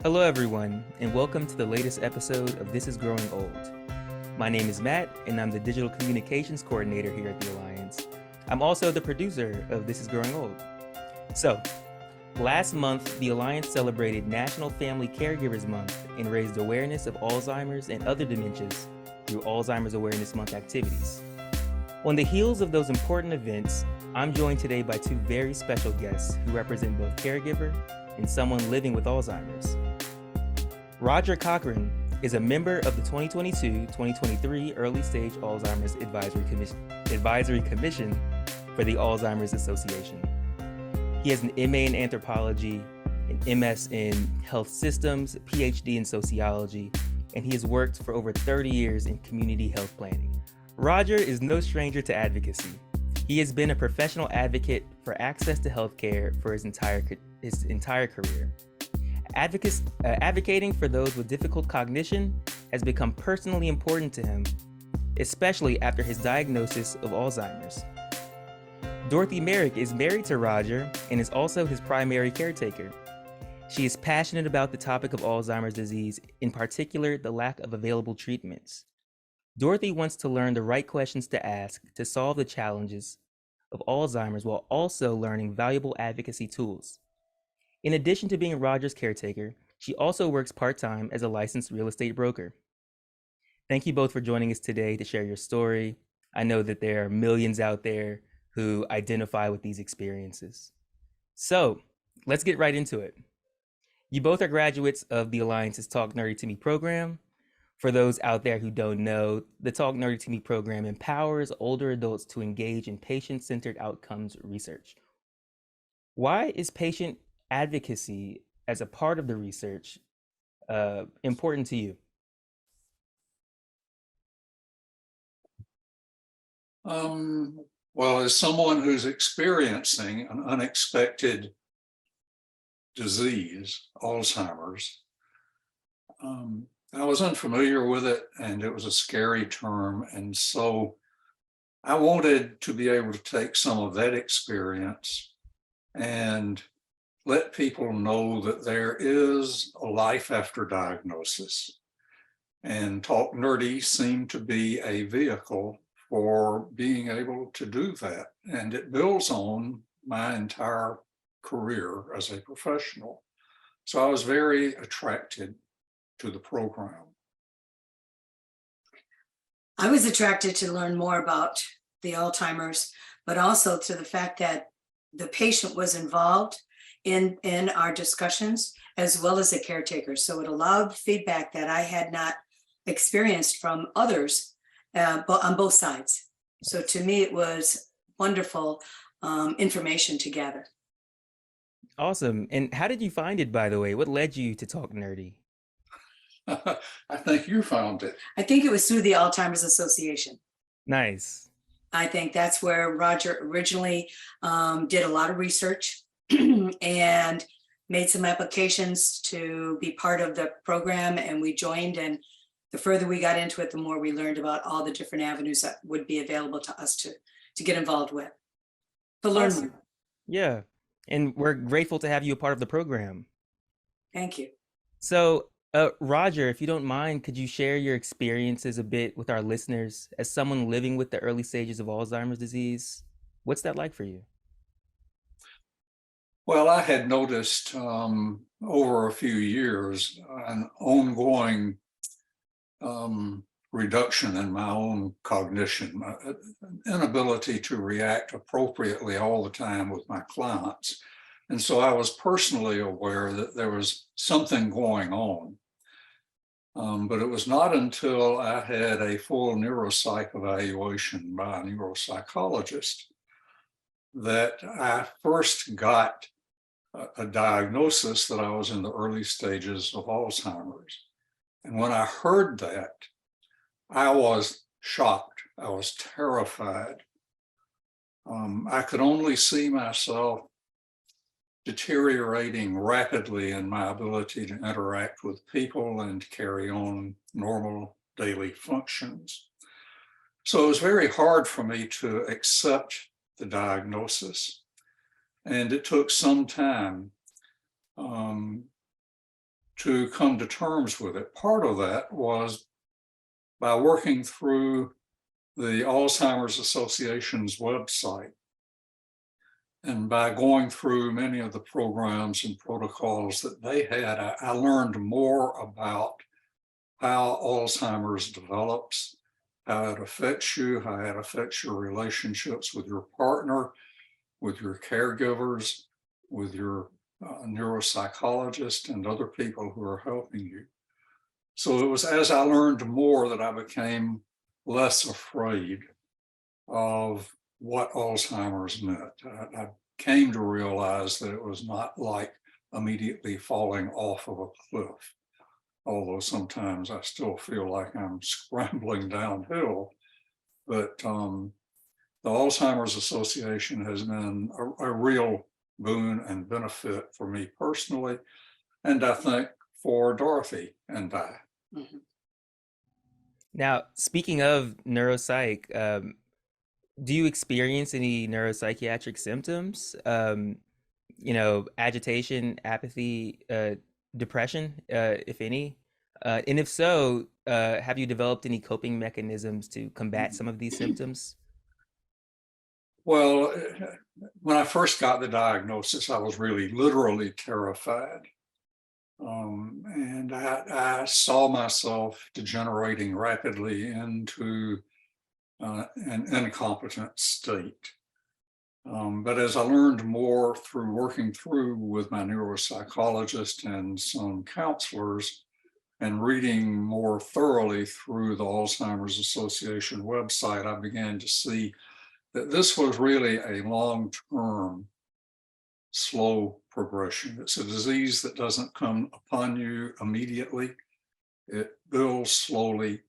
Hello, everyone, and welcome to the latest episode of This is Growing Old. My name is Matt, and I'm the Digital Communications Coordinator here at the Alliance. I'm also the producer of This is Growing Old. So, last month, the Alliance celebrated National Family Caregivers Month and raised awareness of Alzheimer's and other dementias through Alzheimer's Awareness Month activities. On the heels of those important events, I'm joined today by two very special guests who represent both caregiver and someone living with Alzheimer's. Roger Cochran is a member of the 2022-2023 Early Stage Alzheimer's Advisory Commission for the Alzheimer's Association. He has an MA in Anthropology, an MS in Health Systems, a Ph.D. in Sociology, and he has worked for over 30 years in community health planning. Roger is no stranger to advocacy. He has been a professional advocate for access to healthcare for his entire career. Advocating for those with difficult cognition has become personally important to him, especially after his diagnosis of Alzheimer's. Dorothy Merrick is married to Roger and is also his primary caretaker. She is passionate about the topic of Alzheimer's disease, in particular the lack of available treatments. Dorothy wants to learn the right questions to ask to solve the challenges of Alzheimer's while also learning valuable advocacy tools. In addition to being Roger's caretaker, she also works part-time as a licensed real estate broker. Thank you both for joining us today to share your story. I know that there are millions out there who identify with these experiences. So let's get right into it. You both are graduates of the Alliance's Talk Nerdy to Me program. For those out there who don't know, the Talk Nerdy to Me program empowers older adults to engage in patient-centered outcomes research. Why is patient advocacy as a part of the research important to you? Well, as someone who's experiencing an unexpected disease, Alzheimer's, I was unfamiliar with it and it was a scary term. And so I wanted to be able to take some of that experience and let people know that there is a life after diagnosis. And Talk Nerdy seemed to be a vehicle for being able to do that. And it builds on my entire career as a professional. So I was very attracted to the program. I was attracted to learn more about the Alzheimer's, but also to the fact that the patient was involved in our discussions as well as the caretaker. So it allowed feedback that I had not experienced from others, but on both sides. So to me, it was wonderful information to gather. Awesome. And how did you find it, by the way? What led you to Talk Nerdy? I think you found it. I think it was through the Alzheimer's Association. Nice. I think that's where Roger originally did a lot of research and made some applications to be part of the program, and we joined. And the further we got into it, the more we learned about all the different avenues that would be available to us to get involved with, to learn more. Yeah, and we're grateful to have you a part of the program. Thank you. So, Roger, if you don't mind, could you share your experiences a bit with our listeners as someone living with the early stages of Alzheimer's disease? What's that like for you? Well, I had noticed over a few years an ongoing reduction in my own cognition, inability to react appropriately all the time with my clients. And so I was personally aware that there was something going on. But it was not until I had a full neuropsych evaluation by a neuropsychologist that I first got a diagnosis that I was in the early stages of Alzheimer's. And when I heard that, I was shocked. I was terrified. I could only see myself deteriorating rapidly in my ability to interact with people and carry on normal daily functions. So it was very hard for me to accept the diagnosis. And it took some time to come to terms with it. Part of that was by working through the Alzheimer's Association's website and by going through many of the programs and protocols that they had, I learned more about how Alzheimer's develops, how it affects you, how it affects your relationships with your partner, with your caregivers, with your neuropsychologist and other people who are helping you. So it was as I learned more that I became less afraid of what Alzheimer's meant. I came to realize that it was not like immediately falling off of a cliff, although sometimes I still feel like I'm scrambling downhill. But the Alzheimer's Association has been a real boon and benefit for me personally, and I think for Dorothy and I. Mhm. Now, speaking of neuropsych, do you experience any neuropsychiatric symptoms? Agitation, apathy, depression, if any? And if so, have you developed any coping mechanisms to combat some of these symptoms? Well, when I first got the diagnosis, I was really literally terrified. And I saw myself degenerating rapidly into an incompetent state. But as I learned more through working through with my neuropsychologist and some counselors and reading more thoroughly through the Alzheimer's Association website, I began to see that this was really a long-term, slow progression. It's a disease that doesn't come upon you immediately. It builds slowly.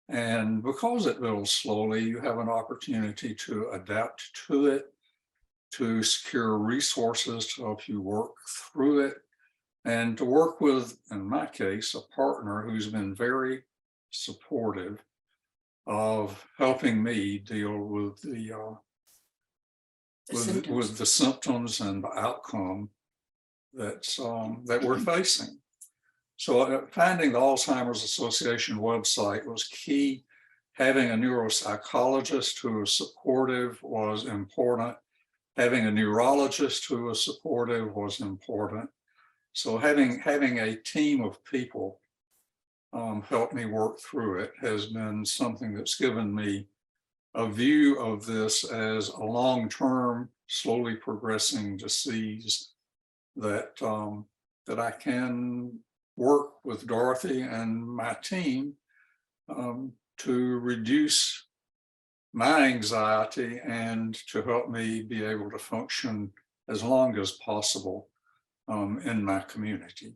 And because it builds slowly, you have an opportunity to adapt to it, to secure resources to help you work through it, and to work with, in my case, a partner who's been very supportive of helping me deal with the symptoms and the outcome that we're facing. So finding the Alzheimer's Association website was key. Having a neuropsychologist who was supportive was important. Having a neurologist who was supportive was important. So having a team of people help me work through it has been something that's given me a view of this as a long-term, slowly progressing disease that I can work with Dorothy and my team to reduce my anxiety and to help me be able to function as long as possible in my community.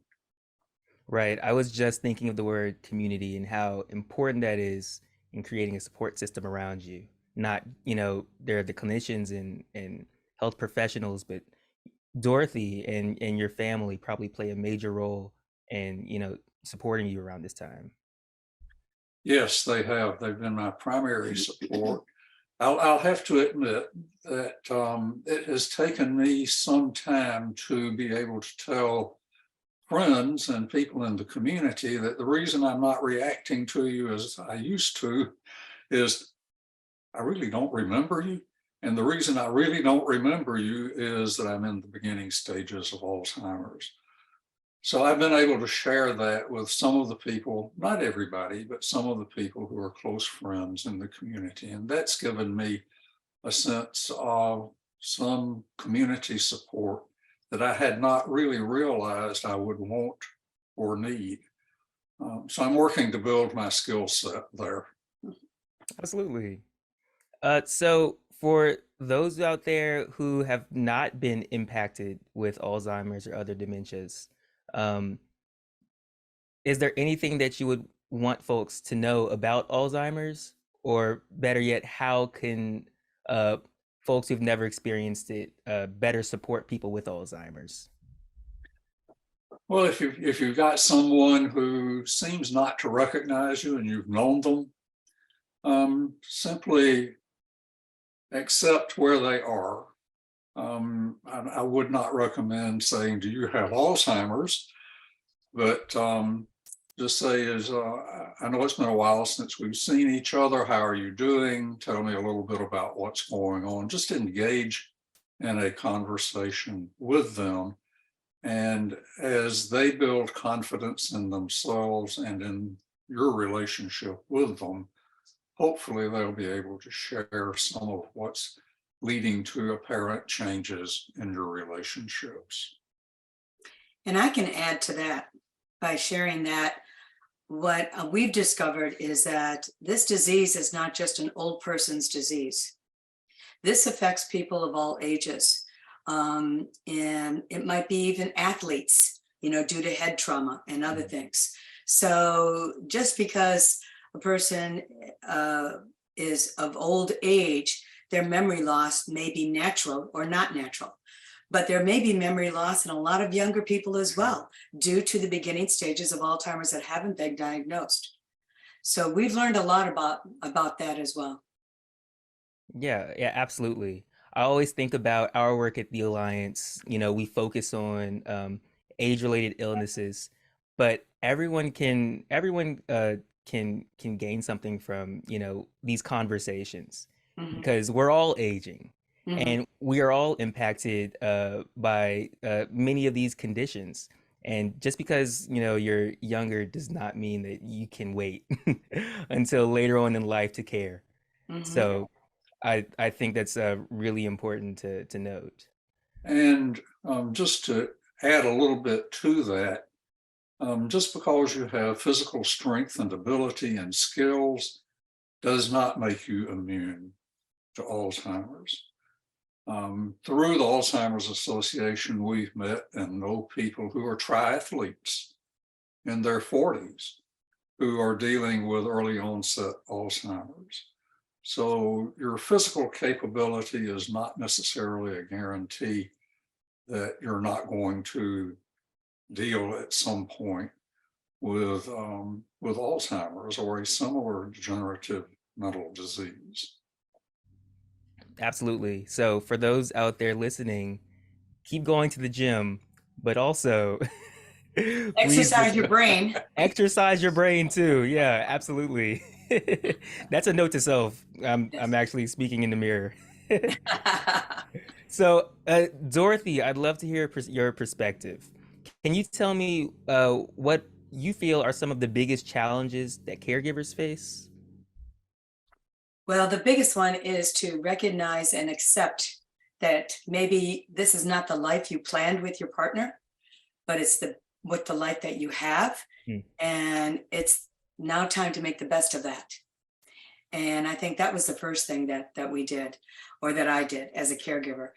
Right. I was just thinking of the word community and how important that is in creating a support system around you. Not, there are the clinicians and health professionals, but Dorothy and your family probably play a major role in, supporting you around this time. Yes, they have. They've been my primary support. I'll have to admit that it has taken me some time to be able to tell friends and people in the community that the reason I'm not reacting to you as I used to is I really don't remember you. And the reason I really don't remember you is that I'm in the beginning stages of Alzheimer's. So I've been able to share that with some of the people, not everybody, but some of the people who are close friends in the community. And that's given me a sense of some community support that I had not really realized I would want or need. So I'm working to build my skill set there. Absolutely. So for those out there who have not been impacted with Alzheimer's or other dementias, um, is there anything that you would want folks to know about Alzheimer's? Or better yet, how can folks who've never experienced it better support people with Alzheimer's? Well, if you've got someone who seems not to recognize you and you've known them, simply accept where they are. I would not recommend saying, "Do you have Alzheimer's?" But just say is, I know it's been a while since we've seen each other. How are you doing? Tell me a little bit about what's going on. Just engage in a conversation with them. And as they build confidence in themselves and in your relationship with them, hopefully they'll be able to share some of what's leading to apparent changes in your relationships. And I can add to that by sharing that what we've discovered is that this disease is not just an old person's disease. This affects people of all ages. And it might be even athletes, due to head trauma and other things. So just because a person is of old age, their memory loss may be natural or not natural. But there may be memory loss in a lot of younger people as well, due to the beginning stages of Alzheimer's that haven't been diagnosed. So we've learned a lot about that as well. Yeah, yeah, absolutely. I always think about our work at the Alliance. We focus on age-related illnesses, but everyone can gain something from these conversations Mhm, because we're all aging mhm. and we are all impacted by many of these conditions. And just because you're younger does not mean that you can wait until later on in life to care. Mhm. So I think that's really important to note. And just to add a little bit to that, just because you have physical strength and ability and skills does not make you immune to Alzheimer's. Through the Alzheimer's Association, we've met and know people who are triathletes in their 40s who are dealing with early onset Alzheimer's. So your physical capability is not necessarily a guarantee that you're not going to deal at some point with Alzheimer's or a similar degenerative mental disease. Absolutely. So for those out there listening, keep going to the gym, but also please Exercise your brain. exercise your brain too. Yeah, absolutely. That's a note to self. I'm Yes. actually speaking in the mirror. So, Dorothy, I'd love to hear your perspective. Can you tell me what you feel are some of the biggest challenges that caregivers face? Well, the biggest one is to recognize and accept that maybe this is not the life you planned with your partner, but it's the life that you have, Hmm. and it's now time to make the best of that. And I think that was the first thing that we did, or that I did as a caregiver.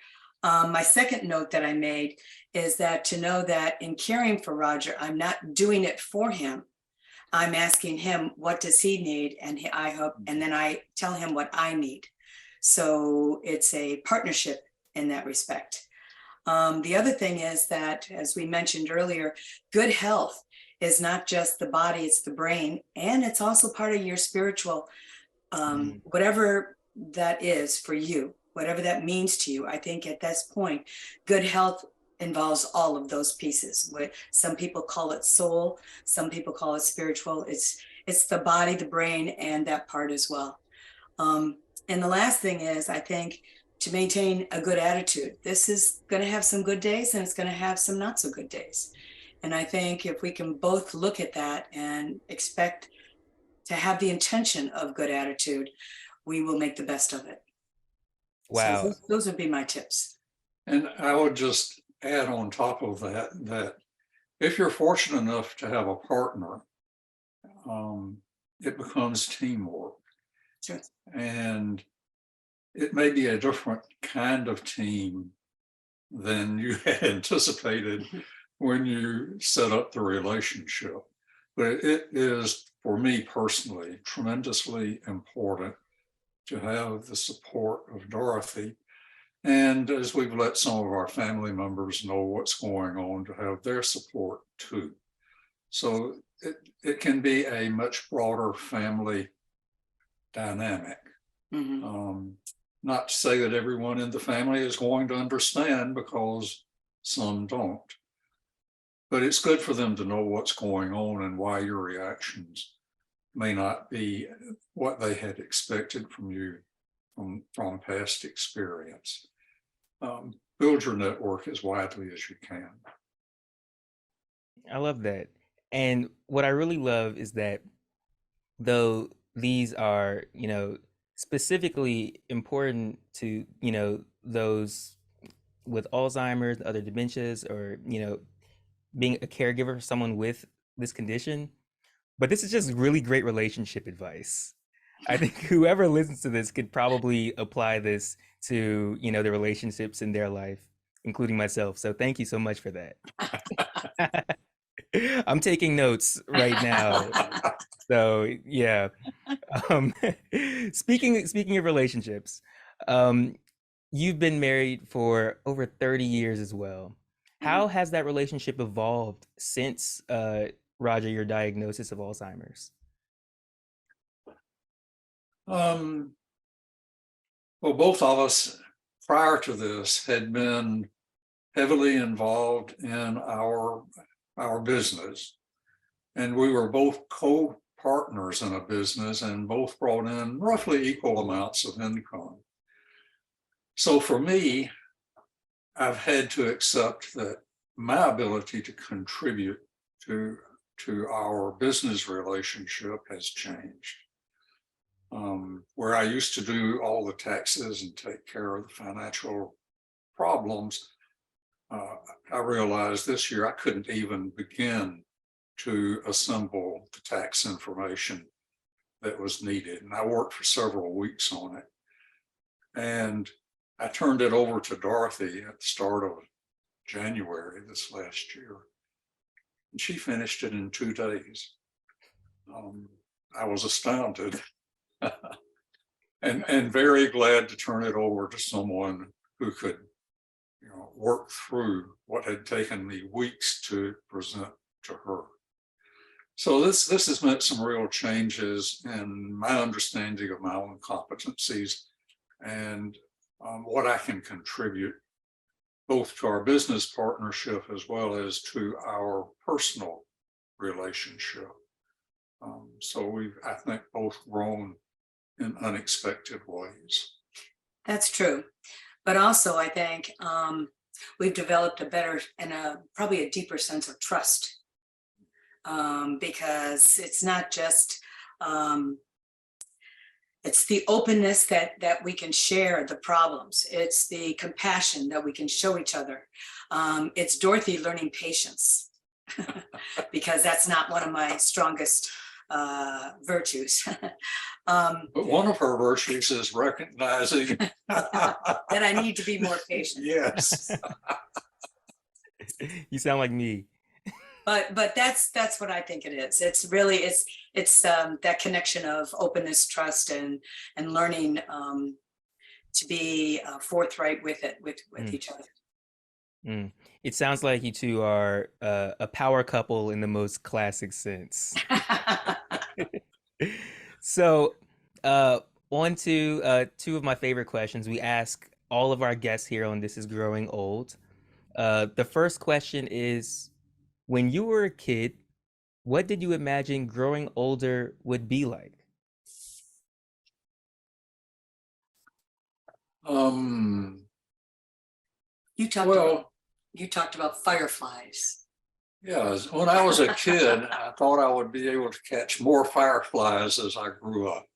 My second note that I made is that to know that in caring for Roger, I'm not doing it for him. I'm asking him, what does he need? And I hope, and then I tell him what I need. So it's a partnership in that respect. The other thing is that, as we mentioned earlier, good health is not just the body, it's the brain, and it's also part of your spiritual, Mm. whatever that is for you, whatever that means to you. I think at this point, good health involves all of those pieces. Some people call it soul, some people call it spiritual. It's the body, the brain, and that part as well. And the last thing is, I think, to maintain a good attitude. This is going to have some good days and it's going to have some not so good days. And I think if we can both look at that and expect to have the intention of good attitude, we will make the best of it. So Wow. those would be my tips. And I would just add on top of that, that if you're fortunate enough to have a partner, it becomes teamwork. Sure. And it may be a different kind of team than you had anticipated when you set up the relationship. But it is, for me personally, tremendously important to have the support of Dorothy. And as we've let some of our family members know what's going on, to have their support too. So it can be a much broader family dynamic. Mm-hmm. Not to say that everyone in the family is going to understand, because some don't. but it's good for them to know what's going on and why your reactions may not be what they had expected from you from past experience. Build your network as widely as you can. I love that. And what I really love is that though these are, specifically important to, those with Alzheimer's, other dementias, or, being a caregiver for someone with this condition. But this is just really great relationship advice. I think whoever listens to this could probably apply this to, the relationships in their life, including myself. So thank you so much for that. I'm taking notes right now. So yeah. Um, speaking of relationships, you've been married for over 30 years as well. How has that relationship evolved since Roger, your diagnosis of Alzheimer's? Well, both of us prior to this had been heavily involved in our business, and we were both co-partners in a business and both brought in roughly equal amounts of income. So for me, I've had to accept that my ability to contribute to our business relationship has changed. Where I used to do all the taxes and take care of the financial problems, I realized this year I couldn't even begin to assemble the tax information that was needed. And I worked for several weeks on it. And I turned it over to Dorothy at the start of January this last year. And she finished it in 2 days. I was astounded and very glad to turn it over to someone who could work through what had taken me weeks to present to her. So this has meant some real changes in my understanding of my own competencies and what I can contribute both to our business partnership as well as to our personal relationship. So we've, I think, both grown in unexpected ways. That's true. But also, I think we've developed a better and probably a deeper sense of trust, because it's not just, it's the openness that we can share the problems. It's the compassion that we can show each other. It's Dorothy learning patience, because that's not one of my strongest virtues. But one of her virtues is recognizing that I need to be more patient. Yes. You sound like me. But that's what I think it is. It's really it's that connection of openness, trust, and learning to be forthright with each other. It sounds like you two are a power couple in the most classic sense. So, on to 2 of my favorite questions. We ask all of our guests here on This Is Growing Old. The first question is, when you were a kid, what did you imagine growing older would be like? You talked about fireflies. Yeah, when I was a kid, I thought I would be able to catch more fireflies as I grew up.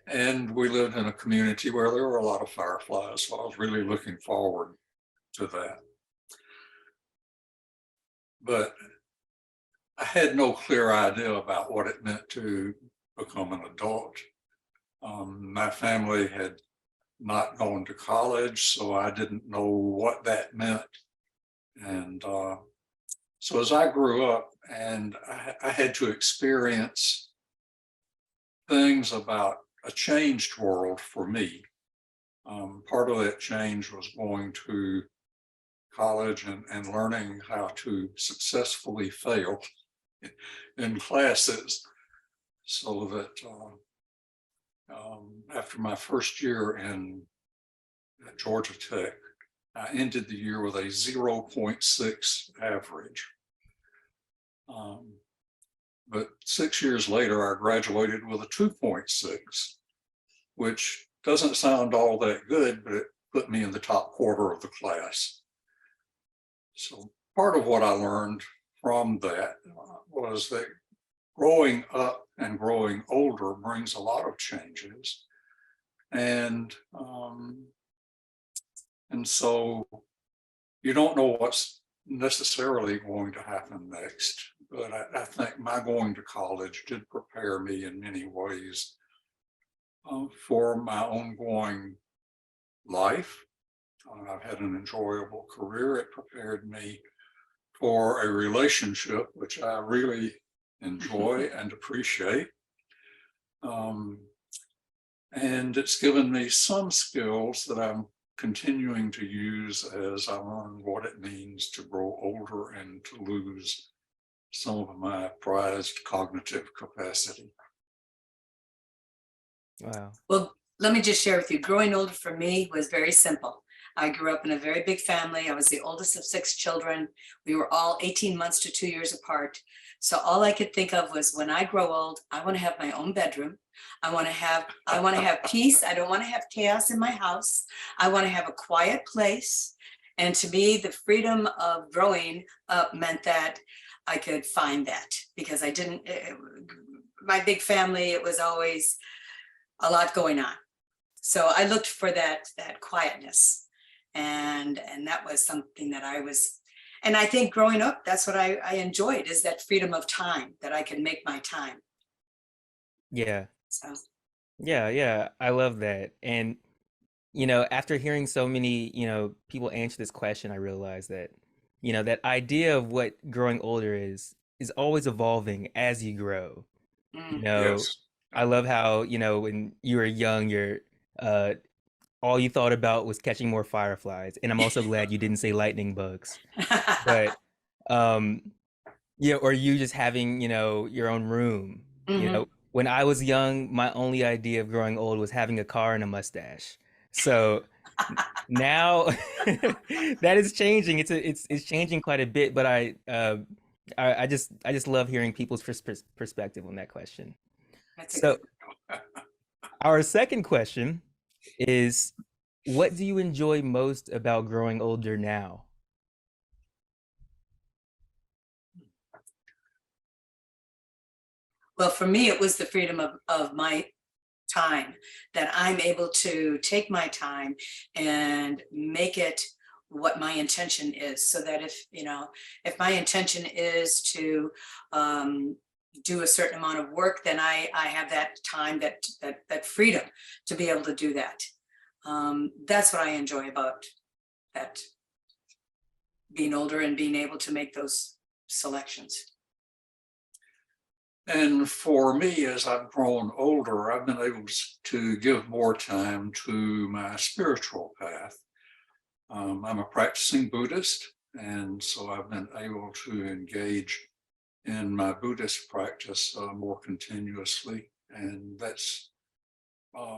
And we lived in a community where there were a lot of fireflies, so I was really looking forward to that. But I had no clear idea about what it meant to become an adult. My family had not gone to college, so I didn't know what that meant. And so as I grew up, and I had to experience things about a changed world for me. Part of that change was going to college and learning how to successfully fail in classes, so that after my first year at Georgia Tech, I ended the year with a 0.6 average. But 6 years later, I graduated with a 2.6, which doesn't sound all that good, but it put me in the top quarter of the class. So part of what I learned from that was that growing up and growing older brings a lot of changes. And so you don't know what's necessarily going to happen next. But I think my going to college did prepare me in many ways for my ongoing life. I've had an enjoyable career. It prepared me for a relationship, which I really enjoy and appreciate. And it's given me some skills that I'm continuing to use as I learn what it means to grow older and to lose some of my prized cognitive capacity. Wow. Well, let me just share with you, growing older for me was very simple. I grew up in a very big family. I was the oldest of 6 children. We were all 18 months to 2 years apart. So all I could think of was, when I grow old, I want to have my own bedroom. I want to have peace. I don't want to have chaos in my house. I want to have a quiet place. And to me, the freedom of growing up meant that I could find that, because I didn't, my big family, it was always a lot going on. So I looked for that quietness, and that was something that I was, and I think growing up, that's what I enjoyed, is that freedom of time, that I could make my time. Yeah. So Yeah, I love that. And after hearing so many, people answer this question, I realized that, that idea of what growing older is always evolving as you grow. Yes. I love how, when you were young, all you thought about was catching more fireflies. And I'm also glad you didn't say lightning bugs. But or you just having, your own room. When I was young, my only idea of growing old was having a car and a mustache. So now that is changing. It's changing quite a bit, but I just love hearing people's perspective on that question. So our second question is, what do you enjoy most about growing older now? Well, for me, it was the freedom of my time, that I'm able to take my time and make it what my intention is, so that if my intention is to do a certain amount of work, then I have that time, that freedom to be able to do that. That's what I enjoy about that, being older and being able to make those selections. And for me, as I've grown older, I've been able to give more time to my spiritual path. I'm a practicing Buddhist, and so I've been able to engage in my Buddhist practice more continuously, and that's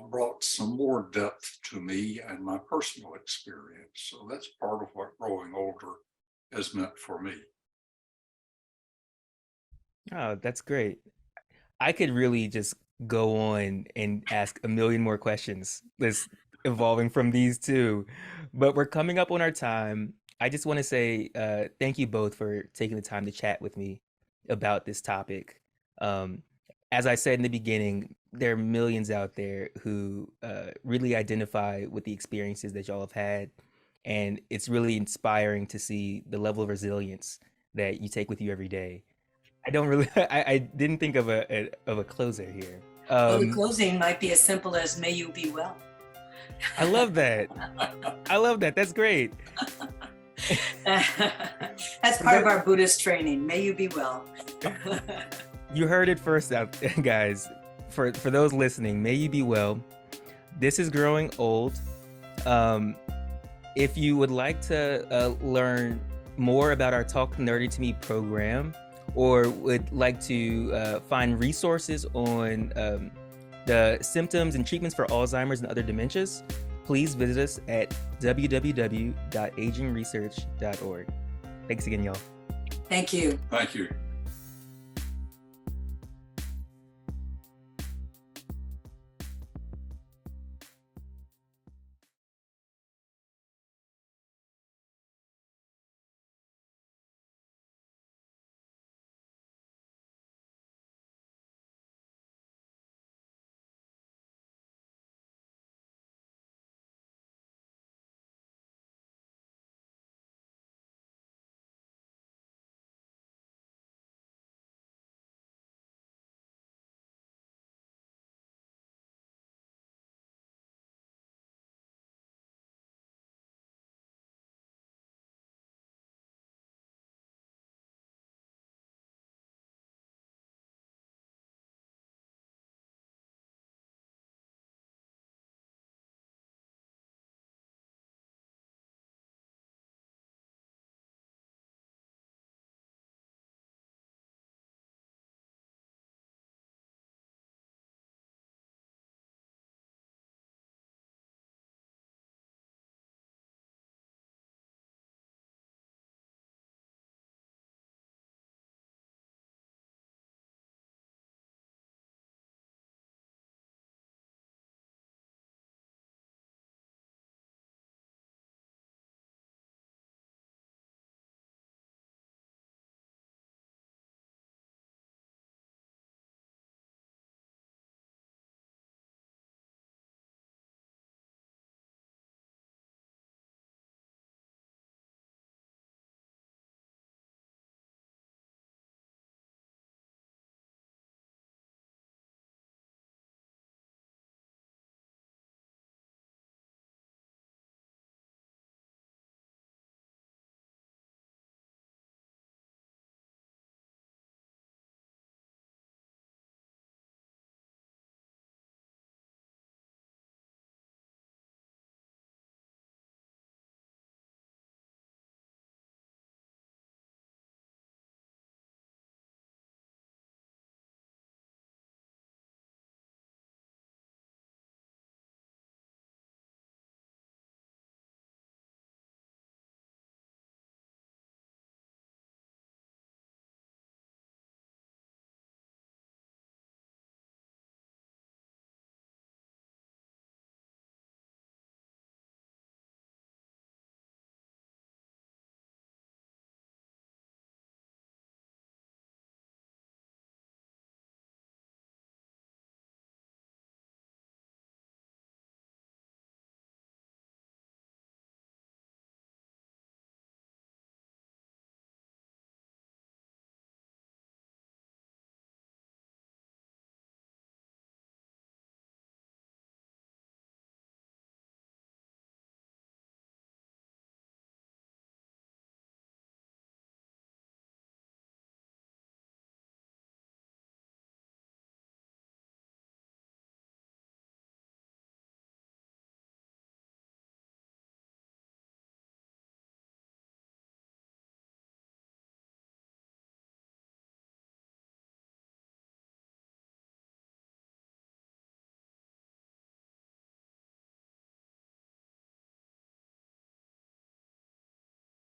brought some more depth to me and my personal experience. So that's part of what growing older has meant for me. Oh, that's great. I could really just go on and ask a million more questions that's evolving from these two, but we're coming up on our time. I just want to say thank you both for taking the time to chat with me about this topic. As I said in the beginning, there are millions out there who really identify with the experiences that y'all have had, and it's really inspiring to see the level of resilience that you take with you every day. I don't really, I didn't think of a closer here. Well, the closing might be as simple as, may you be well. I love that. I love that. That's great. That's part of our Buddhist training. May you be well. You heard it first out, guys. For those listening, may you be well. This is Growing Old. If you would like to learn more about our Talk Nerdy to Me program, or would like to find resources on the symptoms and treatments for Alzheimer's and other dementias, please visit us at www.agingresearch.org. Thanks again, y'all. Thank you. Thank you.